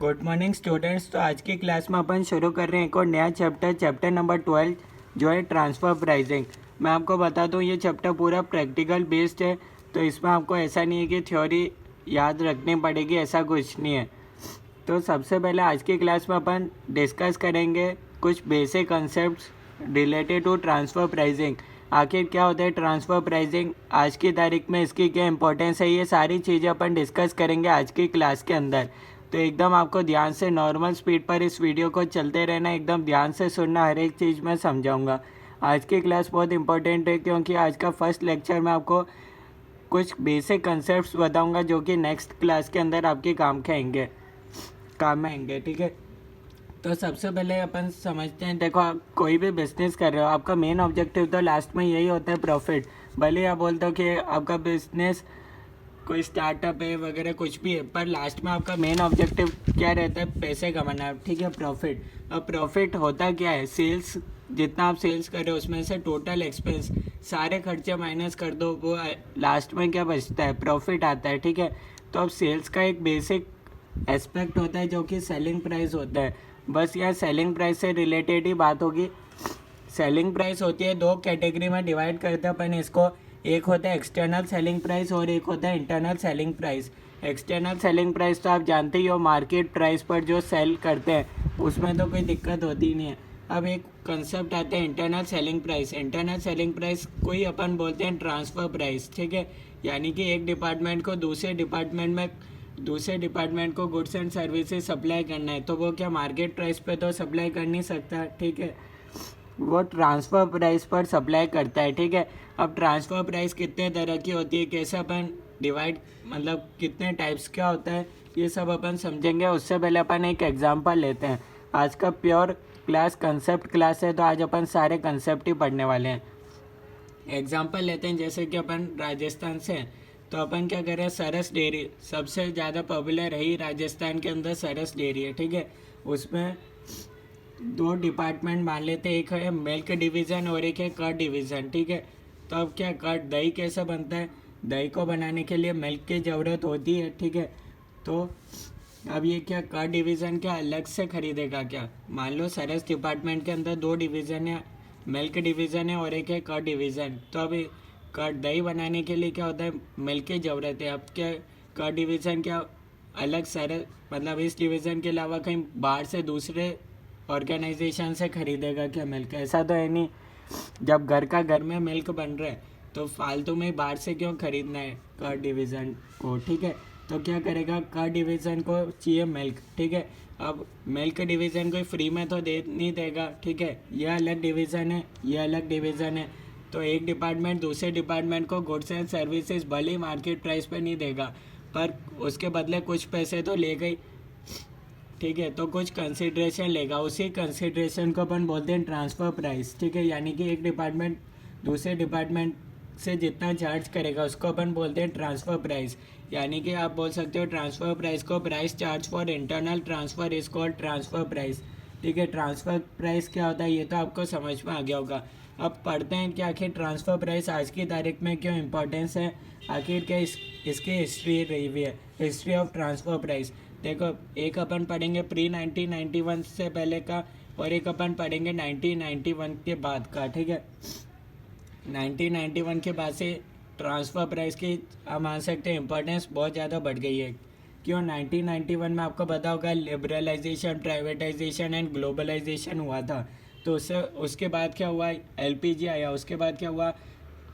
Good morning students. तो आज की क्लास में अपन शुरू कर रहे हैं एक और नया चैप्टर नंबर 12 जो है ट्रांसफ़र प्राइसिंग। मैं आपको बता दूं ये चैप्टर पूरा प्रैक्टिकल बेस्ड है, तो इसमें आपको ऐसा नहीं है कि थ्योरी याद रखनी पड़ेगी, ऐसा कुछ नहीं है। तो सबसे पहले आज की क्लास में अपन डिस्कस करेंगे कुछ basic concepts related to transfer pricing. आखिर क्या होता है ट्रांसफ़र प्राइसिंग, आज की तारीख में इसकी क्या इंपॉर्टेंस है, ये सारी चीज़ें अपन डिस्कस करेंगे आज की क्लास के अंदर। तो एकदम आपको ध्यान से नॉर्मल स्पीड पर इस वीडियो को चलते रहना, एकदम ध्यान से सुनना, हर एक चीज़ मैं समझाऊंगा। आज की क्लास बहुत इंपॉर्टेंट है क्योंकि आज का फर्स्ट लेक्चर में आपको कुछ बेसिक कंसेप्ट्स बताऊंगा जो कि नेक्स्ट क्लास के अंदर आपके काम में आएंगे। ठीक है, तो सबसे पहले अपन समझते हैं। देखो, आप कोई भी बिजनेस कर रहे हो, आपका मेन ऑब्जेक्टिव तो लास्ट में यही होता है प्रॉफिट। भले आप बोलते हो कि आपका बिजनेस कोई स्टार्टअप है वगैरह कुछ भी है, पर लास्ट में आपका मेन ऑब्जेक्टिव क्या रहता है? पैसे कमाना। ठीक है, प्रॉफिट। अब प्रॉफिट होता क्या है? सेल्स, जितना आप सेल्स कर रहे हो उसमें से टोटल एक्सपेंस सारे खर्चे माइनस कर दो, वो लास्ट में क्या बचता है? प्रॉफिट आता है। ठीक है, तो अब सेल्स का एक बेसिक एस्पेक्ट होता है जो कि सेलिंग प्राइस होता है। बस यहाँ सेलिंग प्राइस से रिलेटेड ही बात होगी। सेलिंग प्राइस होती है, दो कैटेगरी में डिवाइड करते हैं अपन इसको। एक होता है एक्सटर्नल सेलिंग प्राइस और एक होता है internal selling price. External selling price तो आप जानते ही हो, मार्केट प्राइस पर जो सेल करते हैं उसमें तो कोई दिक्कत होती नहीं है। अब एक कंसेप्ट आता है internal selling price. Internal selling price को ही अपन बोलते हैं ट्रांसफ़र प्राइस। ठीक है, यानी कि एक डिपार्टमेंट को दूसरे डिपार्टमेंट को गुड्स एंड सर्विसेज सप्लाई करना है, तो वो क्या मार्केट प्राइस पे तो सप्लाई कर नहीं सकता। ठीक है, वो ट्रांसफ़र प्राइस पर सप्लाई करता है। ठीक है, अब ट्रांसफ़र प्राइस कितने तरह की होती है, कैसे अपन डिवाइड, मतलब कितने टाइप्स क्या होता है, ये सब अपन समझेंगे। उससे पहले अपन एक एग्जांपल लेते हैं। आज का प्योर क्लास कंसेप्ट क्लास है, तो आज अपन सारे कंसेप्ट ही पढ़ने वाले हैं। एग्जांपल लेते हैं, जैसे कि अपन राजस्थान से हैं, तो अपन क्या करें? सरस डेयरी सबसे ज़्यादा पॉपुलर है ही राजस्थान के अंदर, सरस डेयरी है। ठीक है, उसमें दो डिपार्टमेंट मान लेते हैं, एक है मिल्क डिवीज़न और एक है कर्ड डिवीज़न। ठीक है, तो अब क्या कर्ड दही कैसे बनता है? दही को बनाने के लिए मिल्क की ज़रूरत होती है। ठीक है, तो अब ये क्या कर्ड डिवीज़न क्या अलग से खरीदेगा क्या? मान लो सरस डिपार्टमेंट के अंदर दो डिवीज़न है, मिल्क डिवीज़न है और एक है कर्ड डिवीज़न। तो अब कर्ड दही बनाने के लिए क्या होता है? मिल्क की ज़रूरत है। अब क्या कर्ड डिवीज़न क्या अलग सरस, मतलब इस डिवीज़न के अलावा कहीं बाहर से दूसरे ऑर्गेनाइजेशन से खरीदेगा क्या मिल्क? ऐसा तो है नहीं। जब घर में मिल्क बन रहा है तो फालतू में बाहर से क्यों खरीदना है कर्ड डिवीज़न को? ठीक है, तो क्या करेगा? कर्ड डिवीज़न को चाहिए मिल्क। ठीक है, अब मिल्क डिवीज़न को फ्री में तो दे नहीं देगा। ठीक है, यह अलग डिवीज़न है, यह अलग डिवीज़न है। तो एक डिपार्टमेंट दूसरे डिपार्टमेंट को गुड्स एंड सर्विसेज भले ही मार्केट प्राइस पे नहीं देगा, पर उसके बदले कुछ पैसे तो लेगा ही। ठीक है, तो कुछ कंसिड्रेशन लेगा, उसी कंसिड्रेशन को अपन बोलते हैं ट्रांसफ़र प्राइस। ठीक है, यानी कि एक डिपार्टमेंट दूसरे डिपार्टमेंट से जितना चार्ज करेगा उसको अपन बोलते हैं ट्रांसफ़र प्राइस। यानी कि आप बोल सकते हो ट्रांसफ़र प्राइस को price charge for internal transfer is called transfer price. ठीक है, ट्रांसफ़र प्राइस क्या होता है ये तो आपको समझ में आ गया होगा। अब पढ़ते हैं कि आखिर ट्रांसफ़र प्राइस आज की तारीख में क्यों इम्पोर्टेंस है, आखिर क्या इसकी हिस्ट्री रही हुई है, हिस्ट्री ऑफ ट्रांसफ़र प्राइस। देखो, एक अपन पढ़ेंगे प्री 1991 से पहले का और एक अपन पढ़ेंगे 1991 के बाद का। ठीक है, 1991 के बाद से ट्रांसफ़र प्राइस की आप मान सकते हैं इम्पोर्टेंस बहुत ज़्यादा बढ़ गई है। क्यों? 1991 में आपको पता होगा लिबरलाइजेशन, प्राइवेटाइजेशन एंड ग्लोबलाइजेशन हुआ था। तो उसके बाद क्या हुआ? एलपीजी आया। उसके बाद क्या हुआ?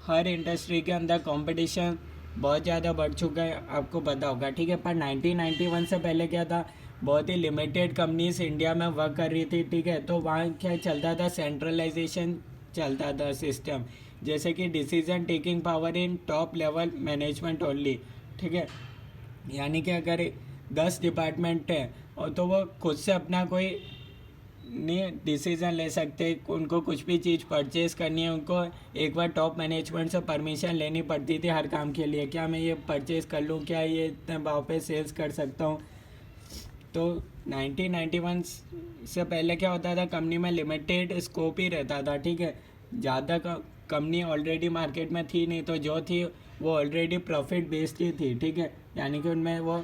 हर इंडस्ट्री के अंदर कंपटीशन बहुत ज़्यादा बढ़ चुका है, आपको पता होगा। ठीक है, पर 1991 से पहले क्या था? बहुत ही लिमिटेड कंपनीज इंडिया में वर्क कर रही थी। ठीक है, तो वहाँ क्या चलता था? सेंट्रलाइजेशन चलता था सिस्टम, जैसे कि decision taking power in top level management only. ठीक है, यानी कि अगर 10 डिपार्टमेंट है और तो वो खुद से अपना कोई नहीं डिसीज़न ले सकते, उनको कुछ भी चीज़ परचेज़ करनी है उनको एक बार टॉप मैनेजमेंट से परमिशन लेनी पड़ती थी हर काम के लिए। क्या मैं ये परचेज़ कर लूँ, क्या ये इतने भाव पे सेल्स कर सकता हूँ? तो 1991 से पहले क्या होता था? कंपनी में लिमिटेड स्कोप ही रहता था। ठीक है, ज़्यादा कंपनी ऑलरेडी मार्केट में थी नहीं, तो जो थी वो ऑलरेडी प्रॉफिट बेस्ड ही थी। ठीक है, यानी कि उनमें वो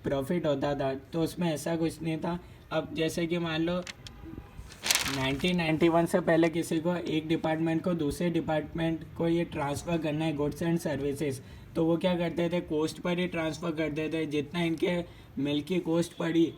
प्रॉफिट होता था, तो उसमें ऐसा कुछ नहीं था। अब जैसे कि मान लो 1991 से पहले किसी को एक डिपार्टमेंट को दूसरे डिपार्टमेंट को ये ट्रांसफ़र करना है गुड्स एंड सर्विसेज, तो वो क्या करते थे, कोस्ट पर ही ट्रांसफ़र करते थे। जितना इनके मिल की कोस्ट पड़ी,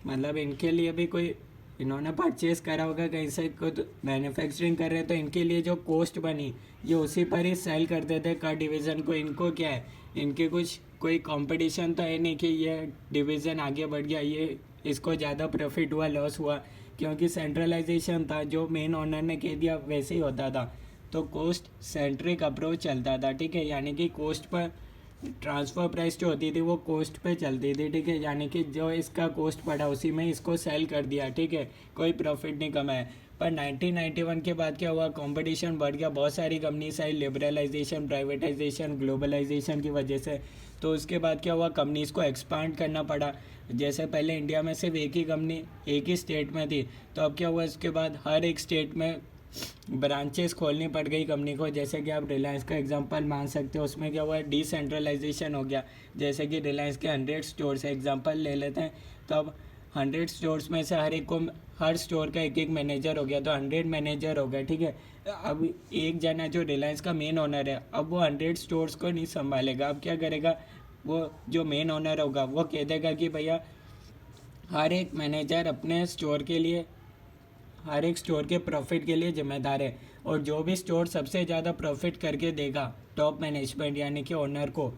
मतलब इनके लिए भी कोई इन्होंने परचेज़ करा होगा कहीं से, कुछ मैन्युफैक्चरिंग कर रहे हैं, तो इनके लिए जो कोस्ट बनी ये उसी पर ही सेल करते थे कर डिवीज़न को। इनको क्या है, इनके कुछ कोई कंपटीशन तो है नहीं कि ये डिवीज़न आगे बढ़ गया, ये इसको ज़्यादा प्रॉफिट हुआ लॉस हुआ, क्योंकि सेंट्रलाइजेशन था, जो मेन ओनर ने कह दिया वैसे ही होता था। तो कोस्ट सेंट्रिक अप्रोच चलता था, ठीक है, यानी कि कोस्ट पर ट्रांसफ़र प्राइस जो होती थी वो कोस्ट पे चलती थी, ठीक है, यानी कि जो इसका कोस्ट पड़ा उसी में इसको सेल कर दिया, ठीक है, कोई प्रॉफिट नहीं कमाया। पर 1991 के बाद क्या हुआ, कंपटीशन बढ़ गया, बहुत सारी कंपनीज आई, लिबरलाइजेशन, प्राइवेटाइजेशन, ग्लोबलाइजेशन की वजह से। तो उसके बाद क्या हुआ, कंपनीज़ को एक्सपांड करना पड़ा। जैसे पहले इंडिया में सिर्फ एक ही कंपनी एक ही स्टेट में थी, तो अब क्या हुआ, इसके बाद हर एक स्टेट में ब्रांचेस खोलनी पड़ गई कंपनी को। जैसे कि आप रिलायंस का एग्जांपल मान सकते हो, उसमें क्या हुआ, डिसेंट्रलाइजेशन हो गया। जैसे कि रिलायंस के 100 स्टोर से एग्जांपल ले लेते हैं, तो अब 100 स्टोर्स में से हर एक को, हर स्टोर का एक एक मैनेजर हो गया, तो 100 मैनेजर हो गए, ठीक है। अब एक जना जो रिलायंस का मेन ओनर है, अब वो 100 स्टोर्स को नहीं संभालेगा। अब क्या करेगा, वो जो मेन ओनर होगा वो कह देगा कि भैया हर एक मैनेजर अपने स्टोर के लिए, हर एक स्टोर के प्रॉफिट के लिए जिम्मेदार है, और जो भी स्टोर सबसे ज़्यादा प्रॉफिट करके देगा टॉप मैनेजमेंट यानी कि ओनर को,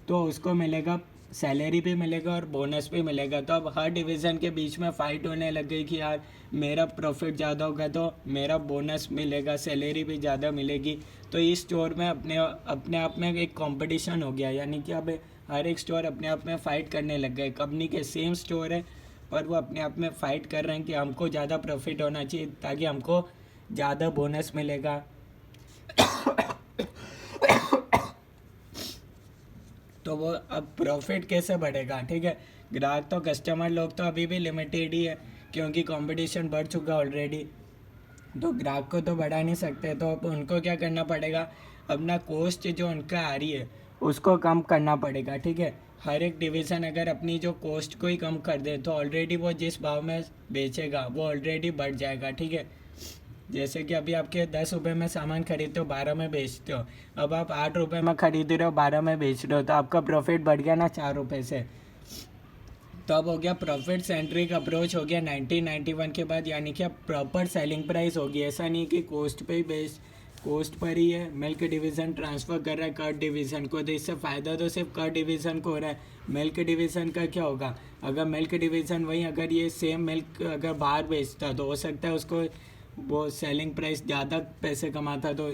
तो उसको मिलेगा, सैलरी भी मिलेगा और बोनस भी मिलेगा। तो अब हर डिवीज़न के बीच में फ़ाइट होने लग गई कि यार मेरा प्रॉफिट ज़्यादा होगा तो मेरा बोनस मिलेगा, सैलरी भी ज़्यादा मिलेगी। तो इस स्टोर में अपने आप में एक कंपटीशन हो गया, यानी कि अब हर एक स्टोर अपने आप में फ़ाइट करने लग गए। कंपनी के सेम स्टोर है पर वो अपने आप में फ़ाइट कर रहे हैं कि हमको ज़्यादा प्रॉफिट होना चाहिए ताकि हमको ज़्यादा बोनस मिलेगा। तो वो अब प्रॉफिट कैसे बढ़ेगा, ठीक है। ग्राहक तो, कस्टमर लोग तो अभी भी लिमिटेड ही है, क्योंकि कंपटीशन बढ़ चुका ऑलरेडी, तो ग्राहक को तो बढ़ा नहीं सकते। तो अब उनको क्या करना पड़ेगा, अपना कॉस्ट जो उनका आ रही है उसको कम करना पड़ेगा, ठीक है। हर एक डिवीज़न अगर अपनी जो कॉस्ट को ही कम कर दे तो ऑलरेडी वो जिस भाव में बेचेगा वो ऑलरेडी बढ़ जाएगा, ठीक है। जैसे कि अभी आपके 10 रुपये में सामान खरीदते हो, 12 में बेचते हो, अब आप 8 रुपये में खरीद रहे हो, 12 में बेच रहे हो, तो आपका प्रॉफिट बढ़ गया ना 4 रुपये से। तो अब हो गया प्रॉफिट सेंट्रिक अप्रोच हो गया 1991 के बाद, यानी कि अब प्रॉपर सेलिंग प्राइस होगी। ऐसा नहीं कि कोस्ट पे ही बेस, कोस्ट पर ही है, मिल्क डिवीज़न ट्रांसफ़र कर रहा है कर्ड डिवीज़न को, तो इससे फ़ायदा तो सिर्फ कर्ड डिवीज़न को हो रहा है। मिल्क डिवीज़न का क्या होगा, अगर मिल्क डिवीज़न वही अगर ये सेम मिल्क अगर बाहर बेचता तो हो सकता है उसको वो सेलिंग प्राइस ज़्यादा पैसे कमाता। तो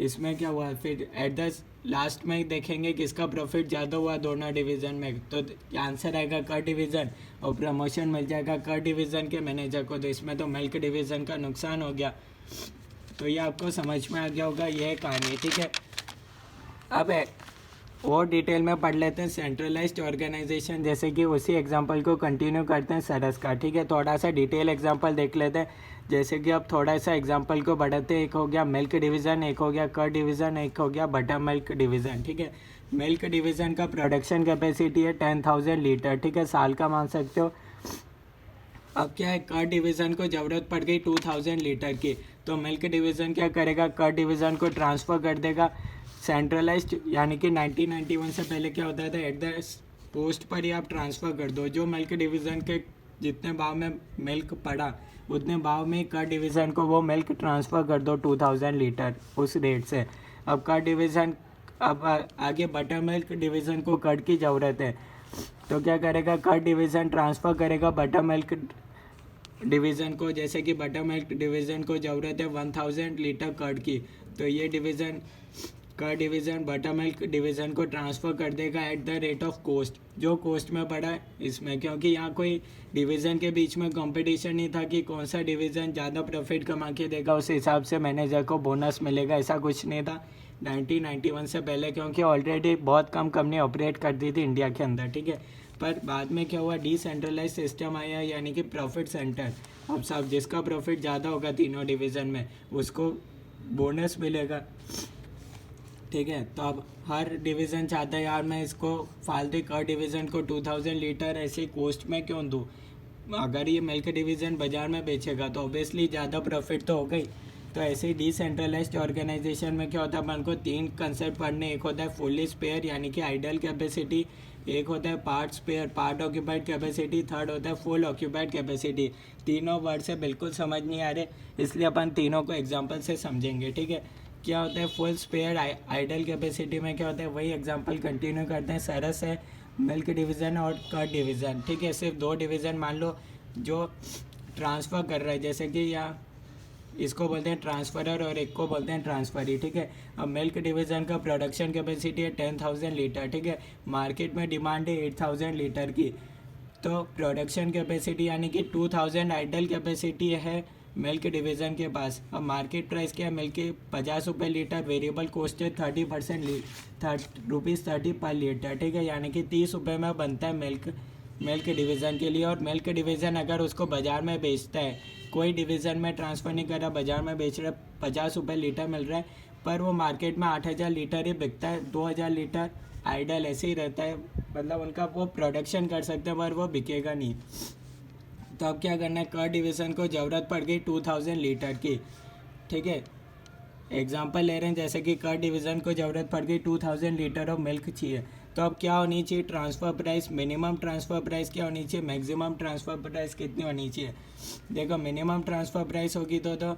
इसमें क्या हुआ, फिर एट द लास्ट में देखेंगे किसका प्रॉफिट ज़्यादा हुआ दोनों डिवीज़न में, तो आंसर आएगा कर डिवीज़न, और प्रमोशन मिल जाएगा कर डिवीज़न के मैनेजर को। तो इसमें तो मिल्क डिवीज़न का नुकसान हो गया। तो ये आपको समझ में आ गया होगा, यह कहानी, ठीक है। अब और डिटेल में पढ़ लेते हैं सेंट्रलाइज्ड ऑर्गेनाइजेशन, जैसे कि उसी एग्जांपल को कंटिन्यू करते हैं सरस का, ठीक है। थोड़ा सा डिटेल एग्जांपल देख लेते हैं। जैसे कि अब थोड़ा सा एग्जांपल को बढ़ाते हैं, एक हो गया मिल्क डिवीज़न, एक हो गया कर्ड डिवीज़न, एक हो गया बटर मिल्क डिवीज़न, ठीक है। मिल्क डिवीज़न का प्रोडक्शन कैपेसिटी है 10,000 लीटर, ठीक है, साल का मान सकते हो। अब क्या है, कर्ड डिवीज़न को ज़रूरत पड़ गई 2,000 लीटर की, तो मिल्क डिवीज़न क्या करेगा, कर्ड डिवीज़न को ट्रांसफ़र कर देगा सेंट्रलाइज्ड, यानी कि 1991 से पहले क्या होता था, एट द पोस्ट पर ही आप ट्रांसफ़र कर दो, जो मिल्क डिवीज़न के जितने भाव में मिल्क पड़ा उतने भाव में कर्ड डिवीज़न को वो मिल्क ट्रांसफ़र कर दो 2,000 लीटर उस रेट से। अब कर्ड डिवीज़न, अब आगे बटर मिल्क डिवीज़न को कर्ड की ज़रूरत है, तो क्या करेगा, कर्ड डिवीज़न ट्रांसफ़र करेगा बटर मिल्क डिवीज़न को। जैसे कि बटर मिल्क डिवीज़न को ज़रूरत है 1,000 लीटर कर्ड की, तो ये division, curd division buttermilk division को ट्रांसफ़र कर देगा at the rate of cost, जो कॉस्ट में पड़ा है इसमें, क्योंकि यहाँ कोई डिवीज़न के बीच में कंपटीशन नहीं था कि कौन सा डिवीज़न ज़्यादा प्रॉफिट कमा के देगा, उस हिसाब से मैनेजर को बोनस मिलेगा, ऐसा कुछ नहीं था 1991 से पहले, क्योंकि ऑलरेडी बहुत कम कंपनी ऑपरेट करती थी इंडिया के अंदर, ठीक है। पर बाद में क्या हुआ, डिसेंट्रलाइज सिस्टम आया, यानी कि प्रॉफिट सेंटर। अब साहब जिसका प्रॉफिट ज़्यादा होगा तीनों डिवीज़न में उसको बोनस मिलेगा। ठीक है। तो अब हर डिवीज़न चाहता है यार मैं इसको फालतू हर डिवीज़न को 2000 लीटर ऐसे कॉस्ट में क्यों दूँ। अगर ये मिल्क डिवीज़न बाज़ार में बेचेगा तो ऑब्वियसली ज़्यादा प्रॉफिट तो हो गई। तो ऐसे ही डिसेंट्रलाइज्ड ऑर्गेनाइजेशन में क्या होता है, अपन को 3 कंसेप्ट पढ़ने। एक होता है फुल्ली स्पेयर यानी कि आइडल कैपेसिटी, एक होता है part spare part occupied capacity, third होता है फुल ऑक्यूपाइड कैपेसिटी। तीनों वर्ड से बिल्कुल समझ नहीं आ रहे, इसलिए अपन तीनों को एग्जांपल से समझेंगे। ठीक है, क्या होता है फुल स्पेयर आइडल कैपेसिटी में क्या होता है, वही एग्जांपल कंटिन्यू करते हैं। सरस है मिल्क डिवीज़न और कर्ड डिवीज़न। ठीक है, सिर्फ 2 डिवीज़न मान लो जो ट्रांसफ़र कर रहा है, जैसे कि यहाँ इसको बोलते हैं ट्रांसफरर और एक को बोलते हैं ट्रांसफरी। ठीक है, अब मिल्क डिवीज़न का प्रोडक्शन कैपेसिटी है 10,000 लीटर। ठीक है, मार्केट में डिमांड है 8,000 लीटर की। तो प्रोडक्शन कैपेसिटी यानी कि 2,000 आइडल कैपेसिटी है मिल्क डिवीज़न के पास। अब मार्केट प्राइस क्या है मिल्क के 50 रुपये लीटर, वेरिएबल कॉस्ट है 30% रुपीज़ 30 पर लीटर। ठीक है, यानी कि 30 रुपये में बनता है मिल्क डिवीज़न के लिए। और मिल्क डिवीज़न अगर उसको बाज़ार में बेचता है, कोई डिवीज़न में ट्रांसफ़र नहीं कर रहा, बाज़ार में बेच रहा है, 50 रुपये लीटर मिल रहा है, पर वो मार्केट में 8,000 लीटर ही बिकता है, 2,000 लीटर आइडल ऐसे ही रहता है। मतलब उनका वो प्रोडक्शन कर सकते हैं पर वो बिकेगा नहीं। तो अब क्या करना है, कर्ड डिवीज़न को ज़रूरत पड़ गई 2,000 लीटर की। ठीक है, एग्जांपल ले रहे हैं, जैसे कि कर्ड डिवीज़न को ज़रूरत पड़ गई 2,000 लीटर ऑफ मिल्क चाहिए। तो अब क्या होनी चाहिए, transfer price, minimum transfer price क्या होनी चाहिए, मैक्सिमम ट्रांसफ़र प्राइस कितनी होनी चाहिए। देखो मिनिमम ट्रांसफ़र प्राइस होगी तो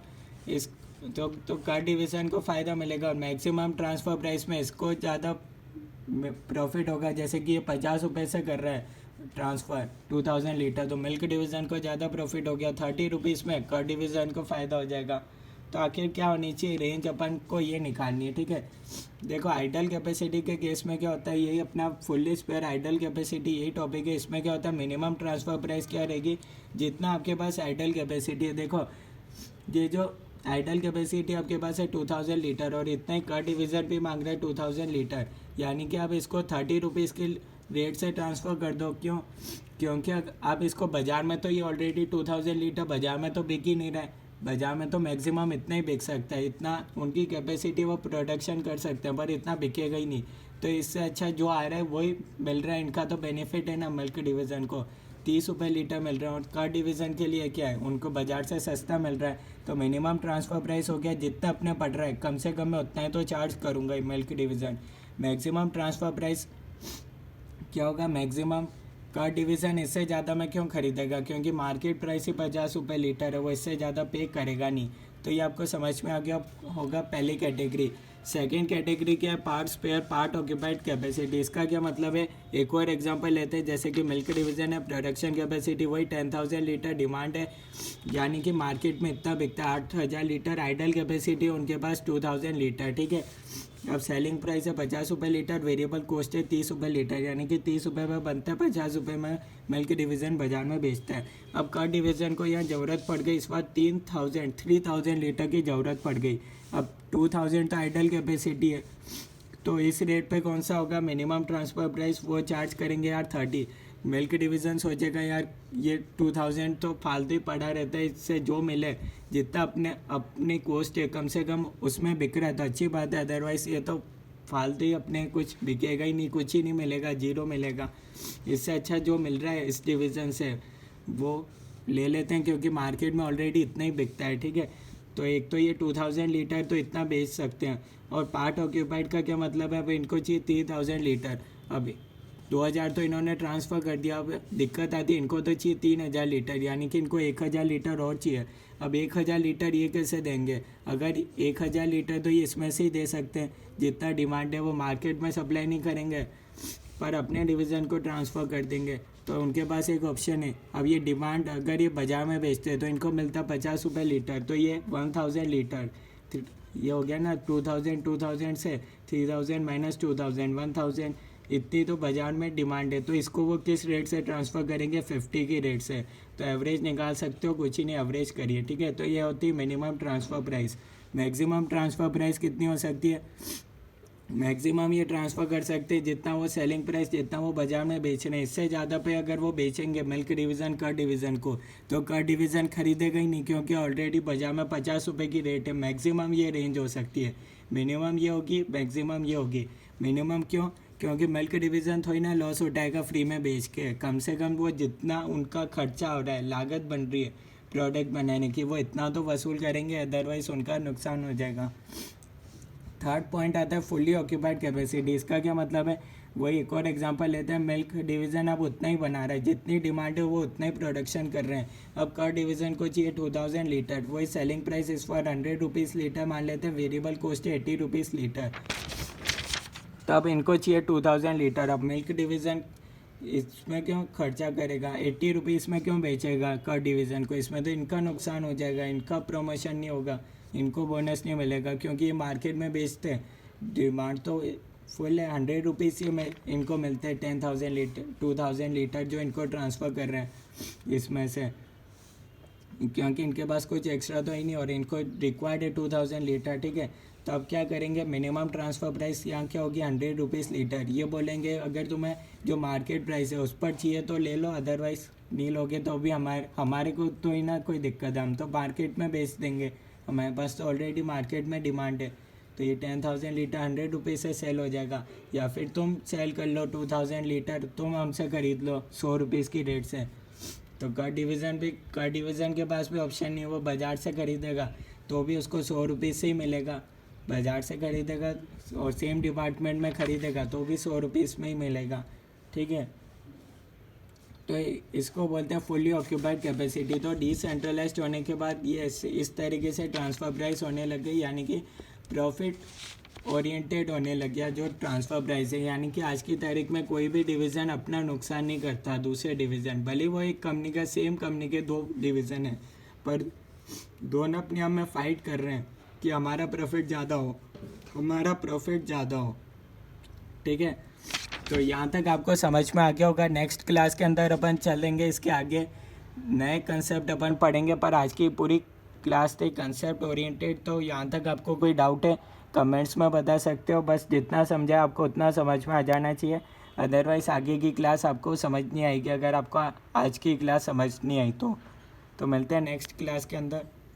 इस तो कर्ड डिवीज़न को फ़ायदा मिलेगा, और मैक्सिमम ट्रांसफ़र प्राइस में इसको ज़्यादा प्रॉफिट होगा। जैसे कि ये 50 रुपये से कर रहा है ट्रांसफ़र 2,000 लीटर, तो मिल्क डिवीज़न को ज़्यादा प्रॉफिट हो गया, 30 रुपीज़ में कर्ड डिवीज़न को फ़ायदा हो जाएगा। तो आखिर क्या होनी चाहिए, रेंज अपन को ये निकालनी है। ठीक है, देखो आइडल कैपेसिटी के केस में क्या होता है, यही अपना फुल्ली स्पेयर आइडल कैपेसिटी यही टॉपिक है। इसमें क्या होता है, मिनिमम ट्रांसफ़र प्राइस क्या रहेगी, जितना आपके पास आइडल कैपेसिटी है। देखो ये जो आइडल कैपेसिटी आपके पास है 2,000 लीटर, और इतना ही कर्ड डिवीज़न भी मांग रहा है 2,000 लीटर, यानी कि आप इसको 30 रुपीज़ के रेट से ट्रांसफ़र कर दो। क्योंकि आप इसको बाज़ार में तो ये ऑलरेडी 2,000 लीटर बाज़ार में तो बिक ही नहीं रहा है, बाज़ार में तो मैक्सिमम इतना ही बिक सकता है, इतना उनकी कैपेसिटी वो प्रोडक्शन कर सकते हैं, पर इतना बिकेगा ही नहीं। तो इससे अच्छा जो आ रहा है वही मिल रहा है, इनका तो बेनिफिट है ना मिल्क डिवीज़न को, 30 रुपये लीटर मिल रहा है। और कर्ड डिवीज़न के लिए क्या है, उनको बाज़ार से सस्ता मिल रहा है। तो मिनिमम ट्रांसफ़र प्राइस हो गया, जितना अपने पड़ रहा है कम से कम मैं उतना ही तो चार्ज करूँगा milk division. Maximum transfer price क्या होगा, मैक्सिमम कर्ड डिवीज़न इससे ज़्यादा मैं क्यों खरीदेगा, क्योंकि मार्केट प्राइस ही 50 रुपये लीटर है, वो इससे ज़्यादा पे करेगा नहीं। तो ये आपको समझ में आ गया होगा पहली कैटेगरी। सेकंड कैटेगरी क्या है, part spare part occupied capacity. इसका क्या मतलब है, एक और एग्जांपल लेते हैं, जैसे कि मिल्क डिवीज़न है, प्रोडक्शन कैपेसिटी वही 10,000 लीटर, डिमांड है यानी कि मार्केट में इतना बिकता है 8,000 लीटर, आइडल कैपेसिटी उनके पास 2,000 लीटर। ठीक है, अब सेलिंग प्राइस है 50 रुपये लीटर, वेरिएबल कॉस्ट है 30 रुपये लीटर, यानी कि 30 रुपये में बनता है, 50 रुपये में मिल्क डिवीज़न बाज़ार में बेचता है। अब कर्ड डिवीज़न को यहाँ ज़रूरत पड़ गई इस बार 3,000 लीटर की ज़रूरत पड़ गई। अब 2,000 तो आइडल कैपेसिटी है, तो इस रेट पे कौन सा होगा, मिनिमम ट्रांसफ़र प्राइस वो चार्ज करेंगे यार 30। मिल्क डिवीज़न सोचेगा यार ये 2,000 तो फालतू ही पड़ा रहता है, इससे जो मिले जितना अपनी कॉस्ट है कम से कम उसमें बिक रहा है तो अच्छी बात है, अदरवाइज़ ये तो फालतू ही अपने कुछ बिकेगा ही नहीं, कुछ ही नहीं मिलेगा, जीरो मिलेगा। इससे अच्छा जो मिल रहा है इस डिवीज़न से वो ले लेते हैं, क्योंकि मार्केट में ऑलरेडी इतना ही बिकता है। ठीक है, तो एक तो ये 2,000 लीटर तो इतना बेच सकते हैं, और पार्ट ऑक्यूपाइड का क्या मतलब है, अब इनको चाहिए 3,000 लीटर, अभी 2,000 तो इन्होंने ट्रांसफ़र कर दिया, अब दिक्कत आती है इनको तो चाहिए 3,000 लीटर, यानी कि इनको 1,000 लीटर और चाहिए। अब 1,000 लीटर ये कैसे देंगे, अगर 1,000 लीटर तो ये इसमें से ही दे सकते हैं, जितना डिमांड है वो मार्केट में सप्लाई नहीं करेंगे पर अपने डिवीज़न को ट्रांसफ़र कर देंगे। तो उनके पास एक ऑप्शन है, अब ये डिमांड अगर ये बाज़ार में बेचते हैं तो इनको मिलता 50 रुपये लीटर, तो ये 1,000 लीटर, ये हो गया ना 2,000 से 3,000 माइनस 2,000 1,000, इतनी तो बाज़ार में डिमांड है। तो इसको वो किस रेट से ट्रांसफ़र करेंगे, 50 की रेट से। तो एवरेज निकाल सकते हो, कुछ ही नहीं, एवरेज करिए। ठीक है, तो ये होती है minimum transfer price. Maximum transfer price कितनी हो सकती है, मैक्सिमम ये ट्रांसफ़र कर सकते हैं जितना वो सेलिंग प्राइस, जितना वो बाज़ार में बेच रहे हैं। इससे ज़्यादा पे अगर वो बेचेंगे मिल्क डिवीज़न, कर्ड डिवीज़न को, तो कर्ड डिवीज़न खरीदेगा ही नहीं, क्योंकि ऑलरेडी बाज़ार में 50 रुपये की रेट है। मैक्सिमम ये रेंज हो सकती है, मिनिमम ये होगी, मैक्सिमम ये होगी। मिनिमम क्यों? क्योंकि मिल्क डिवीज़न थोड़ी ना लॉस उठाएगा फ्री में बेच के। कम से कम वो जितना उनका खर्चा हो रहा है, लागत बन रही है प्रोडक्ट बनाने की, वो इतना तो वसूल करेंगे, अदरवाइज़ उनका नुकसान हो जाएगा। थर्ड पॉइंट आता है फुल्ली ऑक्यूपाइड कैपेसिटी। इसका क्या मतलब है? वही एक और एग्जांपल लेते हैं। मिल्क डिवीज़न अब उतना ही बना रहा है, जितनी डिमांड है वो उतना ही प्रोडक्शन कर रहे हैं। अब कर्ड डिवीज़न को चाहिए 2000 लीटर, वही सेलिंग प्राइस इस फॉर 100 रुपीज़ लीटर मान लेते हैं, वेरिएबल कॉस्ट है 80 रुपीज़ लीटर, तब इनको चाहिए 2000 लीटर। अब मिल्क डिवीज़न इसमें क्यों खर्चा करेगा, 80 रुपीज़ में क्यों बेचेगा कर्ड डिवीज़न को? इसमें तो इनका नुकसान हो जाएगा, इनका प्रमोशन नहीं होगा, इनको बोनस नहीं मिलेगा, क्योंकि ये मार्केट में बेचते हैं। डिमांड तो फुल है, 100 रुपीज़ ही में इनको मिलते हैं 10,000 लीटर, 2000 लीटर जो इनको ट्रांसफ़र कर रहे हैं इसमें से, क्योंकि इनके पास कुछ एक्स्ट्रा तो ही नहीं और इनको रिक्वायर्ड है 2000 लीटर। ठीक है, तो अब क्या करेंगे? मिनिमम ट्रांसफ़र प्राइस यहाँ क्या होगी? 100 रुपीज़ लीटर। ये बोलेंगे अगर तुम्हें जो मार्केट प्राइस है उस पर चाहिए तो ले लो, अदरवाइज़ नहीं लोगे तो भी हमारे को तो ही ना कोई दिक्कत है, हम तो मार्केट में बेच देंगे, हमारे पास तो ऑलरेडी मार्केट में डिमांड है। तो ये 10,000 लीटर 100 रुपीज़ से सेल हो जाएगा। या फिर तुम सेल कर लो 2000 लीटर, तुम हमसे ख़रीद लो 100 रुपीज़ की रेट से। तो कर्ड डिवीज़न के पास भी ऑप्शन नहीं है, वो बाज़ार से ख़रीदेगा तो भी उसको 100 रुपीज़ से ही मिलेगा। बाज़ार से ख़रीदेगा और सेम डिपार्टमेंट में ख़रीदेगा तो भी 100 रुपीज़ में ही मिलेगा। ठीक है, तो इसको बोलते हैं फुल्ली ऑक्यूपाइड कैपेसिटी। तो डिसेंट्रलाइज्ड होने के बाद ये इस तरीके से ट्रांसफ़र प्राइस होने लग गई, यानी कि प्रॉफिट ओरिएंटेड होने लग गया जो ट्रांसफ़र प्राइस है। यानी कि आज की तारीख में कोई भी डिवीज़न अपना नुकसान नहीं करता दूसरे डिवीज़न, भले वो एक कंपनी का, सेम कंपनी के 2 डिवीज़न है, पर दोनों अपने आप में फ़ाइट कर रहे हैं कि हमारा प्रॉफिट ज़्यादा हो, हमारा प्रॉफिट ज़्यादा हो। ठीक है, तो यहाँ तक आपको समझ में आ गया होगा। नेक्स्ट क्लास के अंदर अपन चलेंगे, इसके आगे नए कंसेप्ट अपन पढ़ेंगे, पर आज की पूरी क्लास थी कंसेप्ट ओरिएंटेड। तो यहाँ तक आपको कोई डाउट है कमेंट्स में बता सकते हो, बस जितना समझा आपको उतना समझ में आ जाना चाहिए, अदरवाइज़ आगे की क्लास आपको समझ नहीं आएगी अगर आपको आज की क्लास समझ नहीं आई तो मिलते हैं नेक्स्ट क्लास के अंदर।